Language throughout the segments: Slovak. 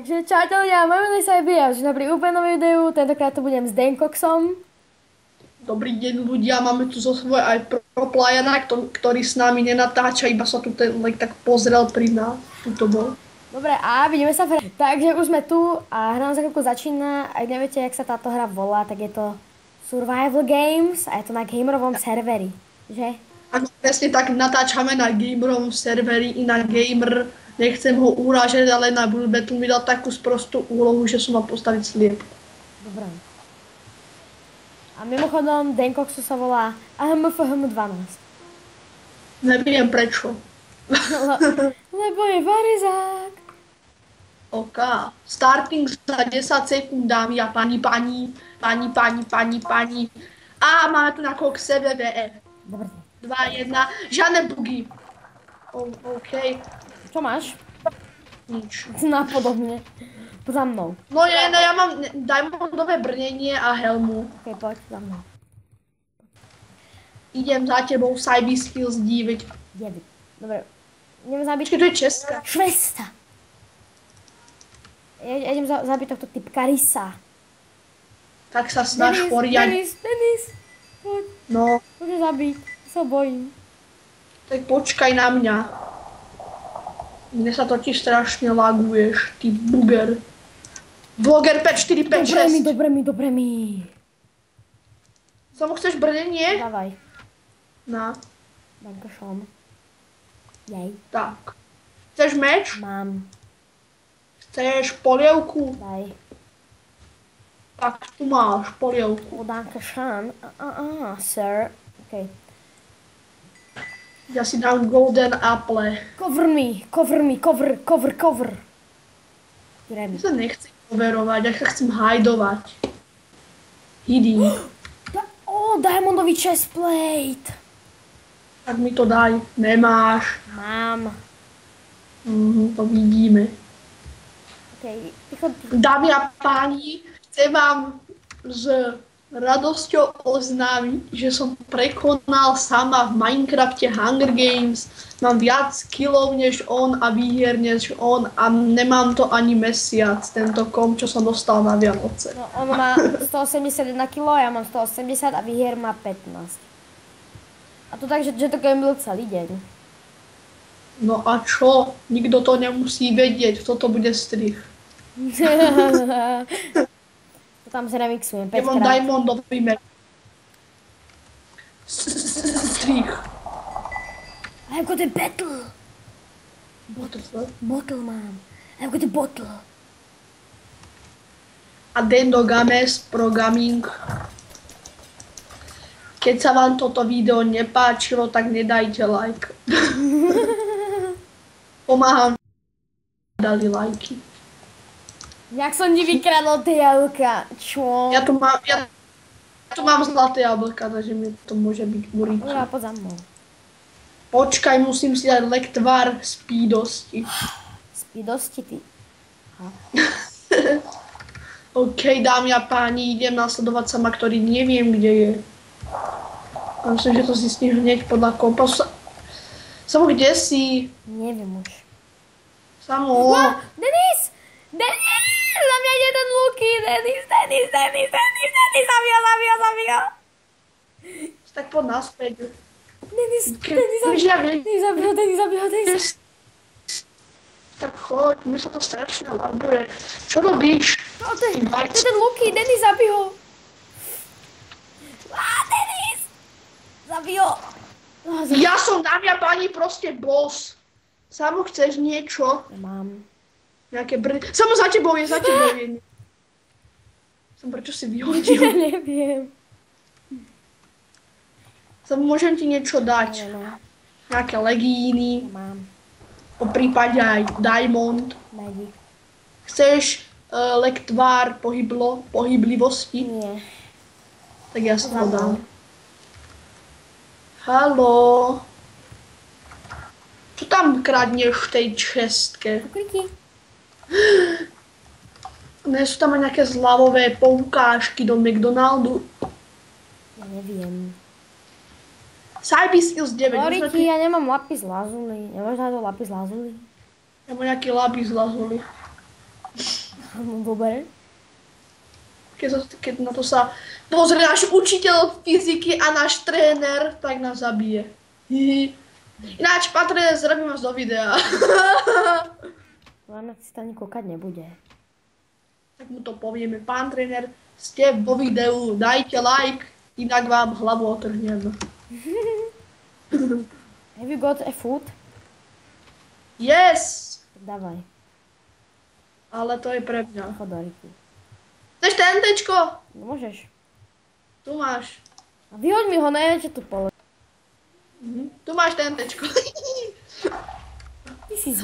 Takže čaute ľudia, máme sa aj ja už pri úplne nový videu, tentokrát to budem s Denkoxom. Dobrý deň ľudia, máme tu zo svoj aj pro playera, ktorý s nami nenatáča, iba sa tu ten tak pozrel pri nás, tu to bol. Dobre, a vidíme sa Takže už sme tu a hra za chvíľku začína. Ak neviete, jak sa táto hra volá, tak je to Survival Games a je to na gamerovom serveri, že? Áno, presne tak, natáčame na gamerovom serveri i na gamer. Nechcem ho urážať, ale na Bulbetu mi dal takú sprostú úlohu, že som mal postaviť sliepku. Dobre. A mimochodom, Denkoxu sa volá AHMFHM12. Neviem prečo. Lebo je varezák. OK. Starting za 10 sekúnd, dámy a pani. A máme tu na kokse VVE. Dobre. 2, 1, žiadne bugy. OK. Čo máš? Nič. Napodobne. Za mnou. No ja mám diamondové brnenie a helmu. Ok, poď za mnou. Idem za tebou, Cyber Skills 9. 9. Dobre. Idem zabiť... Počkej, to je česká. Švesta. Ja idem zabiť tohto typka Rysa. Tak sa snaž poriadne. Denis. Poď. No. Poďme zabiť. Sa bojím. Tak počkaj na mňa. Mne sa totiž strašne laguješ, ty buger. Vloger 5, 4, 5, 6. Dobre mi. Samo chceš brnenie? Dávaj. Na. Dankeschön. Jej. Tak. Chceš meč? Mám. Chceš polievku? Daj. Tak tu máš polievku. Oh, dankeschön. Sir. Okay. Ja si dám golden apple. Cover. Ja sa nechcem overovať, ja sa chcem hajdovať. Hidi. Diamondový chestplate. Tak mi to daj. Nemáš. Mám. To vidíme. Okay. Dámy a páni, chcem vám s radosťou oznámiť, že som prekonal sama v Minecrafte Hunger Games. Mám viac killov než on a výhier než on a nemám to ani mesiac, tento kom, čo som dostal na Vianoce. No, on má 181 kg, ja mám 180 a výhier má 15. A to tak, že to gambil celý deň. No a čo? Nikto to nemusí vedieť, toto bude strich. Tam zremixujem 5 Ja mám diamondový meč. Strich. I've got a battle. Bottle mám. I've got a bottle. Addendo Games Pro Gaming. Keď sa vám toto video nepáčilo, tak nedajte like. Pomáham, dali lajky. Jak som ti vykradol tie jablka, čo? Ja tu mám zlaté jablka, takže mi to môže byť muričo. Uja, poď za mnou. Počkaj, musím si dať lektvar speedosti. Speedosti ty. OK, dámy a páni, idem nasledovať sama, ktorý neviem, kde je. A myslím, že to zistím hneď podľa kompasu. Samo, kde si? Neviem už. Samo. Denis! Na mňa ide ten Luky! Denis! Zabio! Tak poď naspäť. Denis zabio. Tak choď, mi sa to strašne laguje. Čo robíš? To je ten Luky, Denis zabio! Denis! Zabio! Ja som, dámy a páni, proste boss. Samo, chceš niečo? Mám. Nejaké Samo, za tebou je. Prečo si vyhodil? Ja neviem. Samo, môžem ti niečo dať. Nejaké legíny. Mám. Po prípade aj diamond. Daj. Chceš lektvár pohyblivosti? Nie. Tak ja si to dám. Haló. Čo tam kradneš v tej čestke? Kuklíky. Ne, sú tam aj nejaké zľavové poukážky do McDonaldu. Ja neviem. Cyber Skills 9. Hovorí ja nemám lapis lazuli. Nemáš na to lapis lazuli? Ja mám nejaký lapis lazuli. Dobre. Keď na to sa pozrie náš učiteľ fyziky a náš tréner, tak nás zabije. Ináč, pán tréner, zrabím vás do videa. Len si tam ani kúkať nebude. Tak mu to povieme. Pán tréner, ste vo videu, dajte like, inak vám hlavu otrhnem. Have you got a food? Yes! Dávaj. Ale to je pre mňa. Chod do Riky. Chceš tentečko? No môžeš. Tu máš. A vyhoď mi ho, neviem, čo tu pole. Tu máš tentečko. Ty si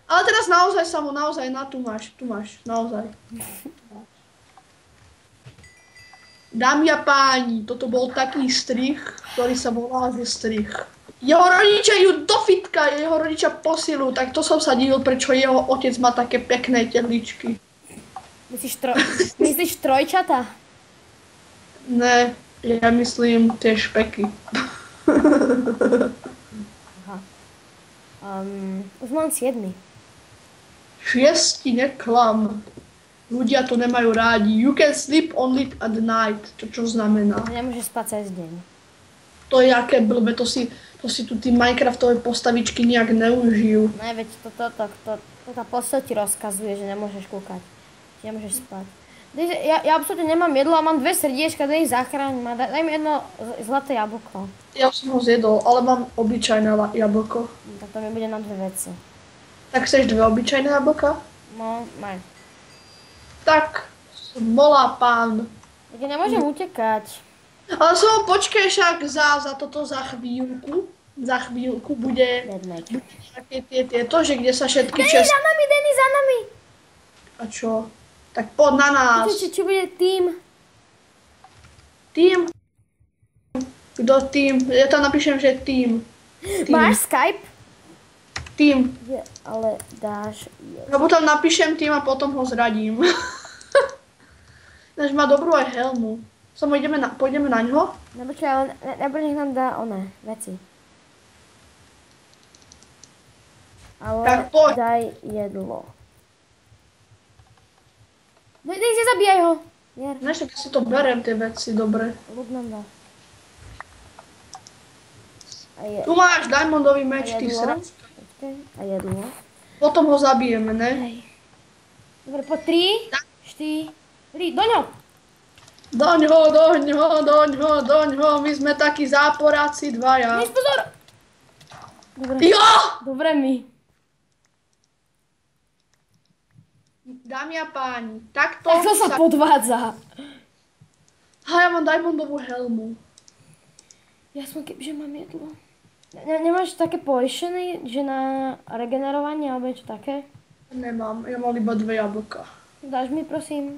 Ale teraz naozaj, Samo, naozaj, tu máš, naozaj. Dámy a páni, toto bol taký strih, ktorý sa volá, že strih. Jeho rodičia ju do fitka, jeho rodičia posilujú, tak to som sa divil, prečo jeho otec má také pekné teličky. Myslíš trojčata? Ne, ja myslím tie špeky. Aha. Už mám 7. 6 neklam. Ľudia to nemajú rádi. You can sleep only at night. Čo znamená? Nemôžeš spať cez deň. To je aké blbé, to si tu tí Minecraftové postavičky nejak neužijú. Ne, veď to tá postel ti rozkazuje, že nemôžeš kúkať. Že nemôžeš spať. Ja absolútne nemám jedlo a mám 2 srdiečka, daj ich zachráň ma. Daj mi jedno zlaté jablko. Ja som ho zjedol, ale mám obyčajné jablko. Tak to mi bude na 2 veci. Tak chceš 2 obyčajné jablka? No, maj. Tak, smola pán. Tak ja nemôžem utekať. Ale som počkaj však za chvíľku. Za chvíľku bude také tieto, že kde sa všetky Denny za nami! A čo? Tak poď na nás. Či bude tým? Tým? Kto tým? Ja tam napíšem, že tým. Máš Skype? Tým. Ale dáš... Ja potom napíšem tým a potom ho zradím. Než má dobrú aj helmu. Samo pôjdeme na ňo? No počkaj, ale nech nám dá veci. Ale tak poď. Daj jedlo. Dej si zabíjaj ho. Než tak si to berem, tie veci, dobre. Luk nám dá. Tu máš diamondový meč, ty sračka. A jedlo. Potom ho zabijeme, ne? Hej. Dobre, po 3, 4, do ňo! Doňho, my sme takí záporáci dvaja. Nič, pozor! Dobre. Jo! Dobre mi. Dámy a páni, takto sa podvádza. Ja mám diamondovú helmu. Ja som kebyže mám jedlo. Nemáš také poišené, že na regenerovanie alebo niečo také? Nemám, ja mám iba 2 jablka. Dáš mi prosím?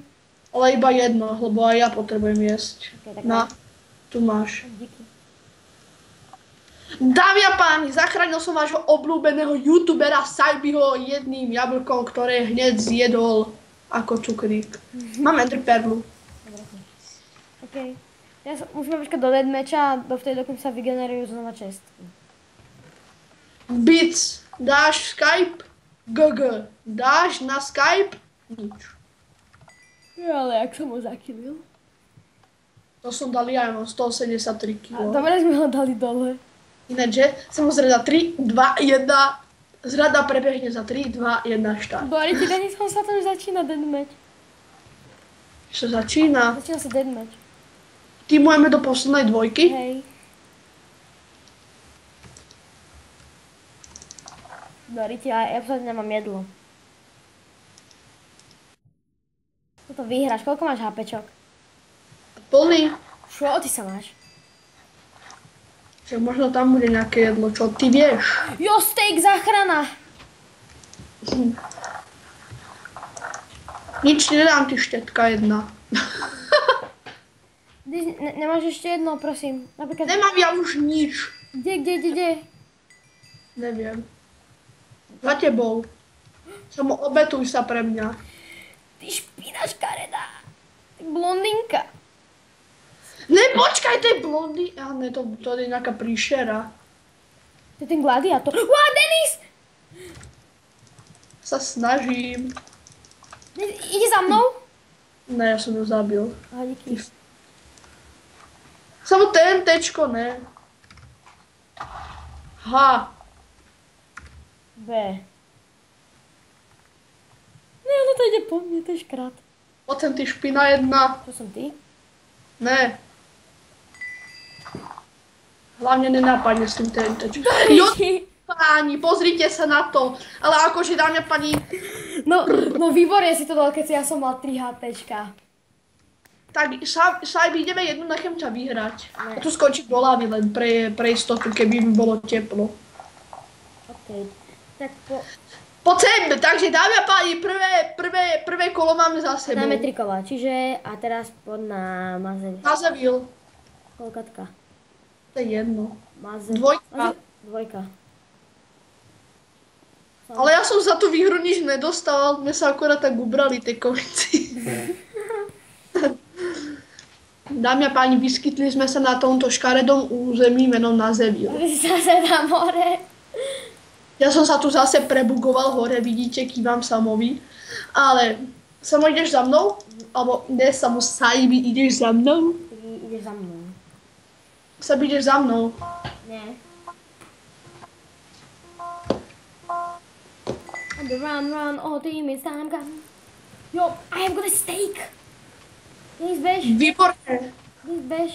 Ale iba jedno, lebo aj ja potrebujem jesť. Okay, tu máš. Díky. Dámy a páni, zachránil som vášho obľúbeného youtubera Sajbyho jedným jablkom, ktoré hneď zjedol ako cukrík. Mám enderperlu. OK. Musíme počkať do deathmatcha a dovtedy, dokým sa vygenerujú znova čestky. Bic, dáš Skype? GG. Dáš na Skype? Nič. Ja, ale jak som ho zakylil? To som dal ja, mám 173 kg. Dobre sme ho dali dole. Ináč, že? Som ho zrada 3, 2, 1. Zrada prebehne za 3, 2, 1, štart. Bori ti, Denis, sa tam začína deathmatch. Čo začína? Začína sa deathmatch. Tímujeme do poslednej dvojky? Hej. Bori ti, ale ja absolútne nemám jedlo. Toto vyhráš, koľko máš HPčok? Plný. Čo ty sa máš? Však možno tam bude nejaké jedlo, čo ty vieš. Jo, steak, záchrana! Nič nedám, ty štetka jedna. Nemáš ešte jedno, prosím? Napríklad... Nemám ja už nič. Kde? Neviem. Za tebou. Samo obetuj sa pre mňa. Ty špinačka redá. Blondinka. Ne, počkaj, to je blondy. Ne, to je nejaká príšera. To je ten gladiátor. Wow, Denis! Sa snažím. Ide za mnou? Ne, ja som ju zabil. Aha, díky. Samo TNTčko, ne. H. B. Ne, ono to ide po mne, to je škrát. Poď sem ty špina jedna. Čo som ty? Ne. Hlavne nenápadne s tým TNTčkom. Jo, páni, pozrite sa na to. Ale akože, dámy a pani... No výborne si to dal, keď ja som mal 3 HPčka. Tak, Šajby, ideme jednu, nechám ťa vyhrať. A tu skočím do lávy len pre istotu, keby mi bolo teplo. OK. Tak po... Poď sem, takže dámy a páni, prvé kolo máme za sebou. Dáme 3 kola, čiže a teraz poď na Mazev. Mazavil. Kolkatka. To je jedno. Mazev. Dvojka. Ale ja som za tú výhru nič nedostal, sme sa akorát tak ubrali tie komici. Dámy a páni, vyskytli sme sa na tomto škaredom území menom Nazevil. Vy si zase tam hore. Ja som sa tu zase prebugoval hore, vidíte, kývam Samovi. Ale, Samo, ideš za mnou? Alebo ne, Samo, Sajby, ideš za mnou? Ideš za mnou. Sajby, ideš za mnou. Nie. On the run, all team is time gone. Yo, I have got a steak. Dnes bež. Výborné. Dnes bež.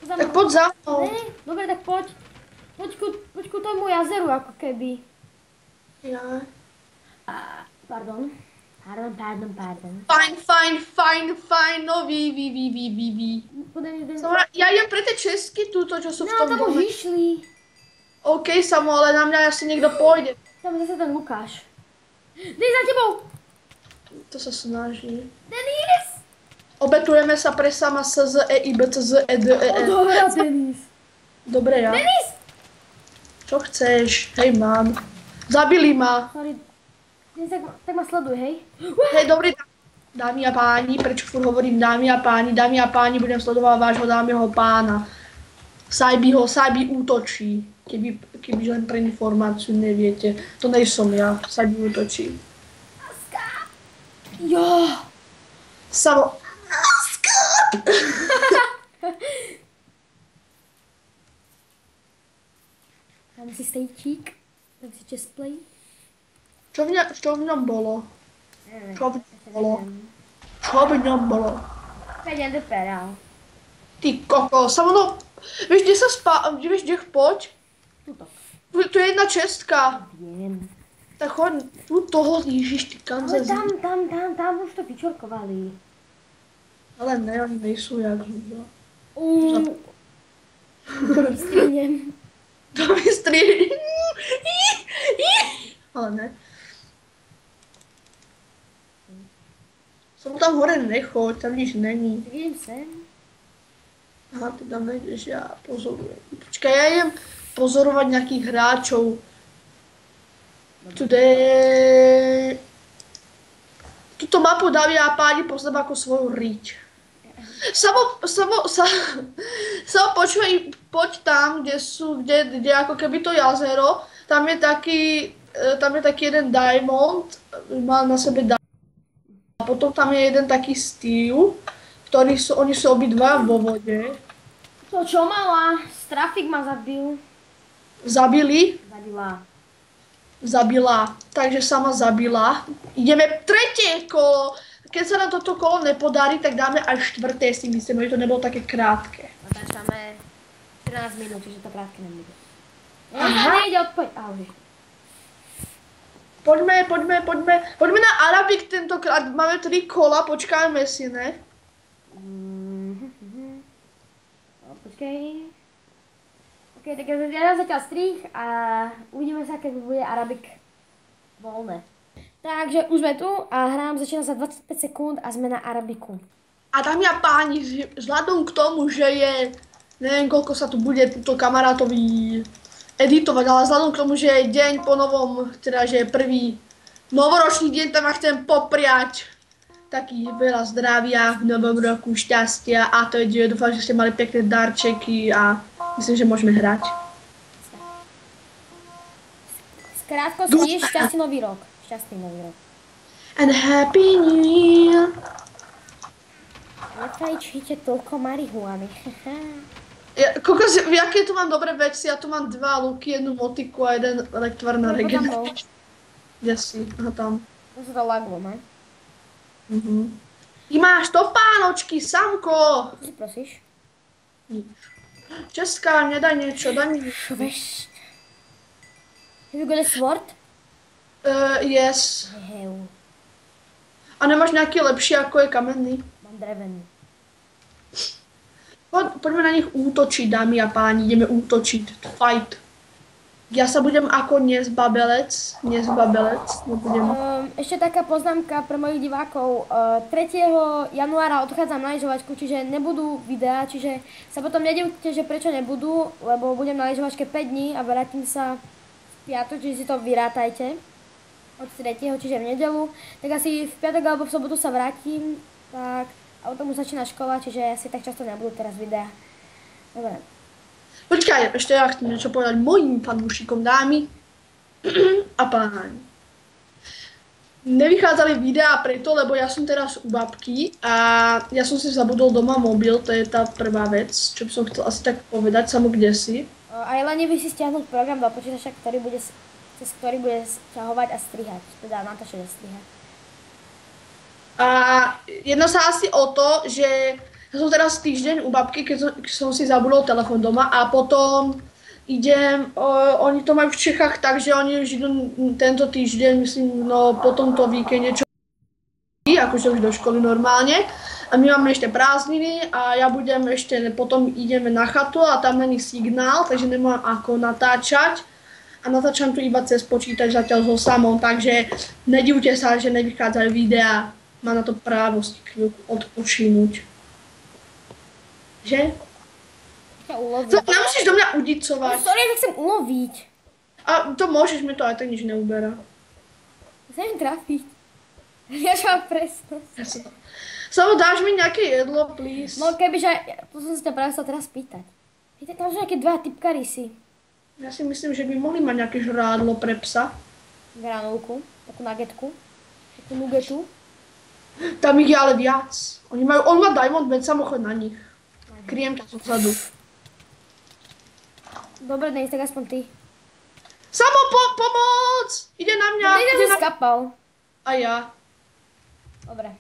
Tak poď za mnou. Ne, dobre, tak poď. Poď ku tomu jazeru, ako keby. Ja. Pardon. Fajn, no vy. Samo, ja idem pre tie česky túto, čo sú v tom No, tam už dome. išli. OK, Samo, ale na mňa asi niekto pôjde. Tam je zase ten Lukáš. Dej za tebou! To sa snaží. Denis! Obetujeme sa pre Sama SZEIBCZEDEE. Dobrá, Denis. Dobre, ja. Denis! Čo chceš? Hej, mám. Zabili ma. Sorry. Denis, tak ma sleduj, hej? Hej, dobrý. Dámy a páni, prečo furt hovorím dámy a páni, budem sledovať vášho dámyho pána. Sajby útočí. Keby len pre informáciu neviete. To nejsom ja. Sajby útočí. Jo! Samo... Dáme si stejčík. Dáme si chestplay. Čo v ňom bolo? Čo v ňom bolo? Peďme do perál. Ty koko, Samo, no... Vieš, kde sa vieš, kde poď? Tuto. Tu je jedna čestka. Viem. Tak choď, tu toho, ježiš, ty kam Ale sa tam už to vyčorkovali. Ale ne, oni nejsou jak zuba. Vystrihnem. To vystrihni. Ale ne. Som tam hore nechoď, tam nič není. Tak idem sem. Aha, ty tam nejdeš, ja pozorujem. Počkaj, ja idem pozorovať nejakých hráčov. Tuto mapu dámy a páni poznám ako svoju riť. Samo, počúvaj, poď tam, kde ako keby to jazero, tam je taký jeden diamond, má na sebe diamond. A potom tam je jeden taký Steve, oni sú obidva vo vode. To čo mala? Strafik ma zabil. Zabili? Zabila. Takže Sama zabila. Ideme tretie kolo. Keď sa nám toto kolo nepodarí, tak dáme až štvrté, si myslím, že to nebolo také krátke. Natáčame 14 minút, čiže to krátke nebude. Nejde odpoď. Poďme na Arabik tentokrát. Máme 3 kola, počkáme si, ne? Počkej. OK, tak ja dám zatiaľ strich a uvidíme sa, keď bude Arabik voľné. Takže už sme tu a hrám začína za 25 sekúnd a sme na Arabiku. A dámy a páni, vzhľadom k tomu, že je, neviem koľko sa tu bude túto kamarátovi editovať, ale vzhľadom k tomu, že je deň po novom, teda že je prvý novoročný deň, tam chcem popriať taký veľa zdravia v novom roku, šťastia a to je, dúfam, že ste mali pekné darčeky a myslím, že môžeme hrať. Skrátko si šťastný nový rok. Šťastný nový rok. And Happy New Year. Nefajčíte toľko marihuany. Ja, kokos, aké tu mám dobré veci, ja tu mám 2 luky, 1 motiku a 1 rektvar na regeneračku. Kde si? Aha, tam. To sa to laglo, ne? Ty máš topánočky, Samko! Čo si prosíš? Nič. Česká, nedaj niečo, daj mi niečo. Wish. Have you got a sword? Yes. Heu, A nemáš nejaký lepší, ako je kamenný? mám drevený. Poďme na nich útočiť, dámy a páni, ideme útočiť. Fight. Ja sa budem ako nezbabelec, nebudem. Ešte taká poznámka pre mojich divákov. 3. januára odchádzam na lyžovačku, čiže nebudú videá, čiže sa potom nedivte, že prečo nebudú, lebo budem na lyžovačke 5 dní a vrátim sa v piatok, čiže si to vyrátajte. Od 3. čiže v nedelu. Tak asi v piatok alebo v sobotu sa vrátim, tak a potom už začína škola, čiže asi tak často nebudú teraz videá. Dobre. Počkaj, ešte ja chcem niečo povedať mojim fanúšikom, dámy a páni. Nevychádzali videá preto, lebo ja som teraz u babky a ja som si zabudol doma mobil, to je tá prvá vec, čo by som chcel asi tak povedať, samo kde si. A je lenivý si stiahnuť program do počítača, cez ktorý bude sťahovať a strihať, teda natáčať a strihať. A jedná sa asi o to, že ja som teraz týždeň u babky, keď som si zabudol telefón doma a potom idem, oni to majú v Čechách tak, že oni už idú tento týždeň, myslím, no po tomto víkende, čo akože už do školy normálne. A my máme ešte prázdniny a ja budem ešte, potom ideme na chatu a tam není signál, takže nemám ako natáčať. A natáčam tu iba cez počítač zatiaľ so samom, takže nedivte sa, že nevychádzajú videá. Má na to právo si chvíľku odpočinúť. Že? Nemusíš do mňa udicovať. Sorry, ja chcem uloviť. A to môžeš, mi to aj tak nič neuberá. Chcem trafiť. Ja čo mám presnosť. Samo dáš mi nejaké jedlo, please? No kebyže, to som sa ťa práve chcel teraz pýtať. Tam sú nejaké 2 typka rysy. Ja si myslím, že by mohli mať nejaké žrádlo pre psa. Granulku, takú nuggetku, takú nugetu. Tam ich je ale viac. On má diamond bed, samochod na nich. Kryjem ťa zozadu. Dobre, dnes, tak aspoň ty. Samo, pomoc! Ide na mňa! Ty si skapal. A ja. Dobre.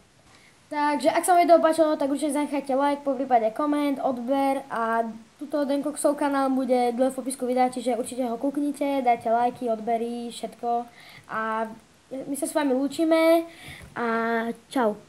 Takže ak sa vám video páčilo, tak určite zanechajte like, po prípade koment, odber a tuto Denkoxov kanál bude dole v popisku videa, čiže určite ho kúknite, dajte lajky, odbery, všetko a my sa s vami lúčime a čau.